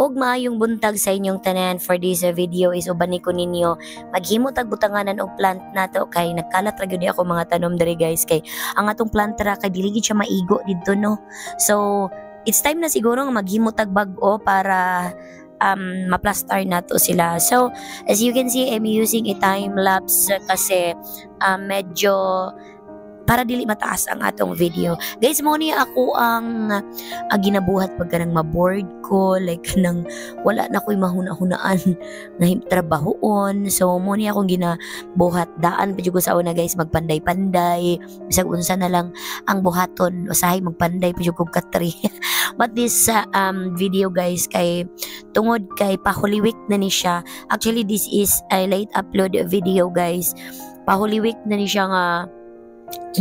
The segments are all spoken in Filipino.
Og maayong buntag sa inyong tanan. For this video is ubani ko ninyo maghimo tag butanganan og plant nato kay nagkalat ra gyud ako mga tanom diri guys, kay ang atong plant ra kay dili gid siya maigo didto no. So it's time na siguro nga maghimo tag bag-o para maplastar nato sila. So as you can see, I'm using a time lapse kasi medyo para dili mataas ang atong video. Guys, mo ni ako ang ginabuhat pag kanang ma-bored ko, like kanang wala na ko'y mahuna-hunaan nga trabahoon. So mo ni akong ginabuhat daan pa jud ko sa una guys, magpanday-panday, bisag unsa na lang ang buhaton, usahay magpanday pa jud ko katri. But this video guys, kay tungod kay pa Holy Week na ni siya. Actually this is a late upload video guys. Pa Holy Week na ni siya nga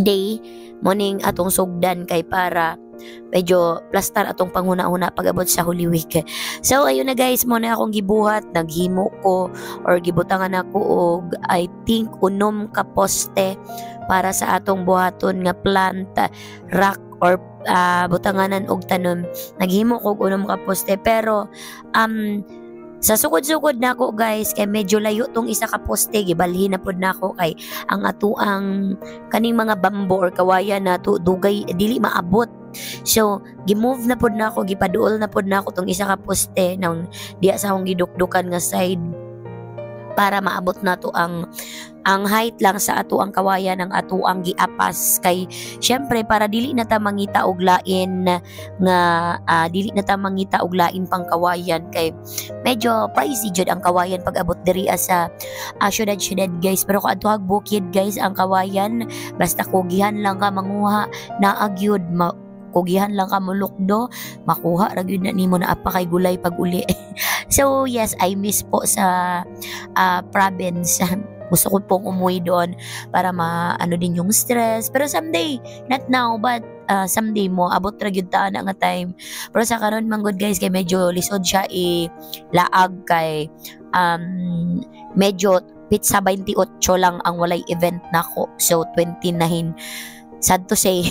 day morning atong sugdan kay para medyo plastar atong panghuna-huna pag-abot sa Holy Week. So ayun na guys, mo na akong gibuhat, naghimo ko or gibutangan ako og I think unom ka poste para sa atong buhaton nga plant rack or butanganan og tanom. Naghimo ko og unom ka poste pero sa sukod-sukod na ako guys, kay medyo layo tong isa ka poste, gibalhin na pod na ako kay ang atuang kaning mga bamboo or kawayan na to dugay dili maabot. So gimove na pod na ako, gipaduol na pod na ako tong isa ka poste nang diya sa akong gidukdukan nga side para maabot na to ang height lang sa ato ang kawayan ng ato ang giapas, kay syempre para dili na ta mangita og lain nga dili na ta mangita og lain pang kawayan, kay medyo pricey jud ang kawayan pag abot diri sa syudad guys. Pero kung adto bukid guys ang kawayan, basta kugihan lang ka manguha na agyud kugihan lang ka mulukdo, makuha ra gyud na nimo na apa kay gulay pag uli. So yes, I miss po sa province. Gusto ko pong umuwi doon para maano din yung stress. Pero someday, not now, but someday mo, abot ra gyud ta na nga time. Pero sa karon man good guys, kay medyo lisod siya laag kay medyo pizza 28 lang ang walay event nako. So 29. Sad to say,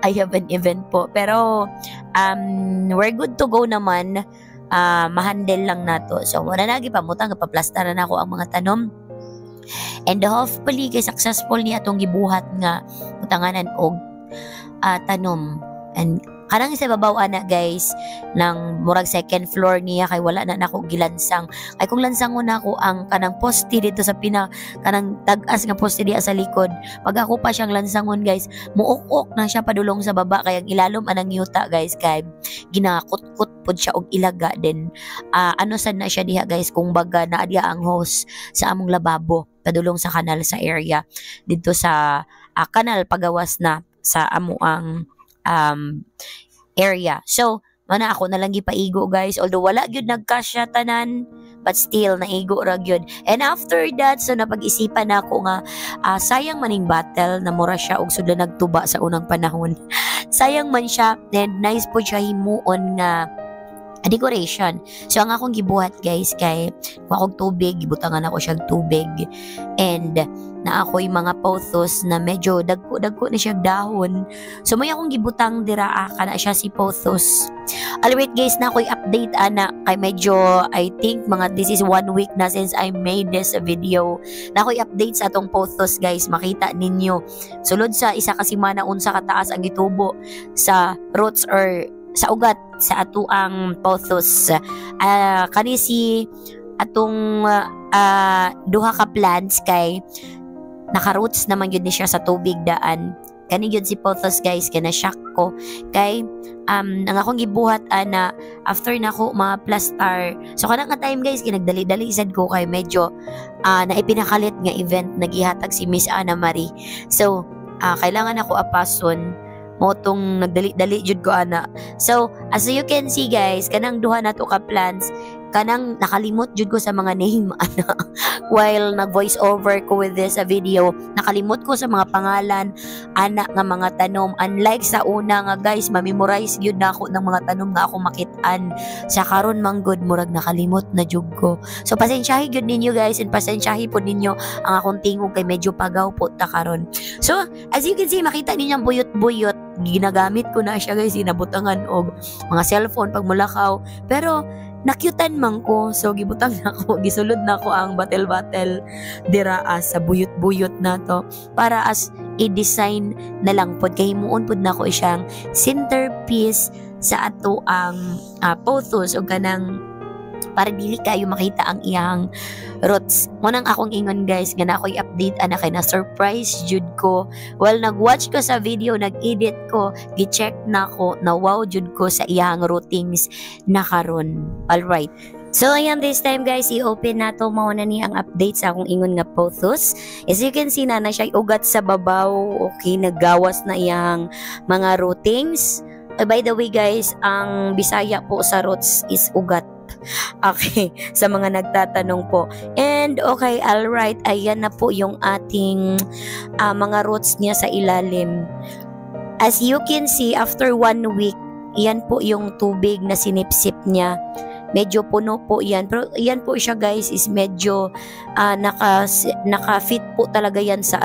I have an event po. Pero we're good to go naman. Mahandle lang nato. So muna nagi pamutang kapaplastaran ako ang mga tanom. And hopefully kay successful niya atong gibuhat nga butanganan og tanom. And kanang sa babaw ana guys ng murag second floor niya, kay wala na nako gilansang. Kay kung lansangon nako ang kanang poste dito sa kanang tag-as nga poste diya sa likod, pag ako pa siyang lansangon guys, muok-ok na siya padulong sa baba, kay ang ilalom anang yuta guys, kay ginakut-kut pod siya og ilaga. Then ano sad na siya diha guys, kung baga naa diha ang hose sa among lababo padulong sa kanal sa area dito sa kanal pagawas na sa amuang area. So mana ako na lang gipaigo guys, although wala gyud nagkasya tanan, but still naigo ra gyud. And after that, so napag-isipan ako nga sayang maning battle na mura siya og sudlan nagtuba sa unang panahon. Sayang man siya, and nice po siya himuon nga decoration. So ang akong gibuhat guys, kay akong tubig, gibutangan ako siyang tubig, and na ako'y mga pothos na medyo dagko na siyang dahon. So may akong gibutang dira kana siya si pothos. Alright guys, na ako'y update ana kay medyo I think mga this is 1 week na since I made this video. Na ako'y update sa atong pothos guys, makita ninyo sulod sa isa ka semana unsa kataas ang gitubo sa roots or sa ugat sa ato ang pothos. Kani si atong duha ka plants kay naka-roots naman yun ni siya sa tubig daan. Kani yun si pothos guys, kaya na-shock ko. Kay ang akong gibuhat na after na ko ma-plastar. So kanang nga time guys, kinagdali-dali sad ko kay medyo naipinakalit nga event nagihatag si Miss Anna Marie. So kailangan ako apason motong nagdali-dali jud ko ana. So as you can see guys, kanang duha na to ka plants, kanang nakalimot jud ko sa mga name ana while nag voice over ko with this video. Nakalimot ko sa mga pangalan ana nga mga tanom, unlike sa una nga guys, ma-memorize gyud na ako ng mga tanom nga ako makit-an. Sa karon man good murag nakalimot na jud ko. So pasensyahi gyud ninyo guys, and pasensyahi po ninyo ang akong tingog kay medyo pagaw po ta karon. So as you can see, makita ninyo ang buyot-buyot ginagamit ko na siya guys, inabutangan og mga cellphone pag mulakaw. Pero nakyutan man ko, so gibutang na ko, gisulod na ko ang batel-batel dira sa buyot-buyot na to para as i-design na lang pod kay himuon pod na ko siyang centerpiece sa ato ang photos o kanang para dili kayo makita ang iyang roots. Munang akong ingon guys, nga na ako'y update ana kay na surprise jud ko. Well, nag-watch ko sa video, nag-edit ko, gi-check na ko, na wow jud ko sa iyang routings na karon. Alright. So, ayan, this time guys, i-open na to, mauna ni ang update sa akong ingon nga photos. As you can see na siya ugat sa babaw, okay, nagawas na iyang mga routings. By the way guys, ang Bisaya po sa roots is ugat. Okay, sa mga nagtatanong po. And okay, alright, ayan na po yung ating mga roots niya sa ilalim. As you can see, after 1 week, yan po yung tubig na sinipsip niya. Medyo puno po yan. Pero yan po siya guys is medyo naka-fit po talaga yan sa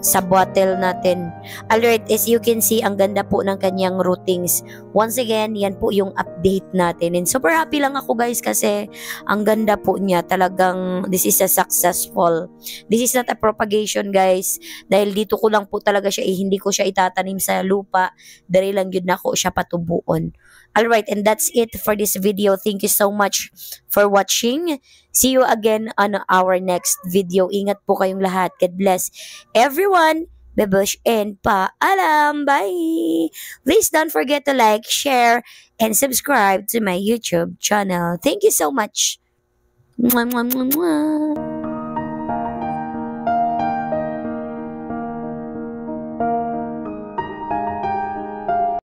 sa bottle natin. Alright, as you can see, ang ganda po ng kanyang routings. Once again, yan po yung update natin. And super happy lang ako guys kasi ang ganda po niya. Talagang this is a successful. This is not a propagation guys. Dahil dito ko lang po talaga siya, hindi ko siya itatanim sa lupa. Dahil lang yun na ko siya patubuon. Alright, and that's it for this video. Thank you so much for watching. See you again on our next video. Ingat po kayong lahat. God bless everyone. Bebush and paalam. Bye! Please don't forget to like, share, and subscribe to my YouTube channel. Thank you so much. Mwah, mwah, mwah, mwah.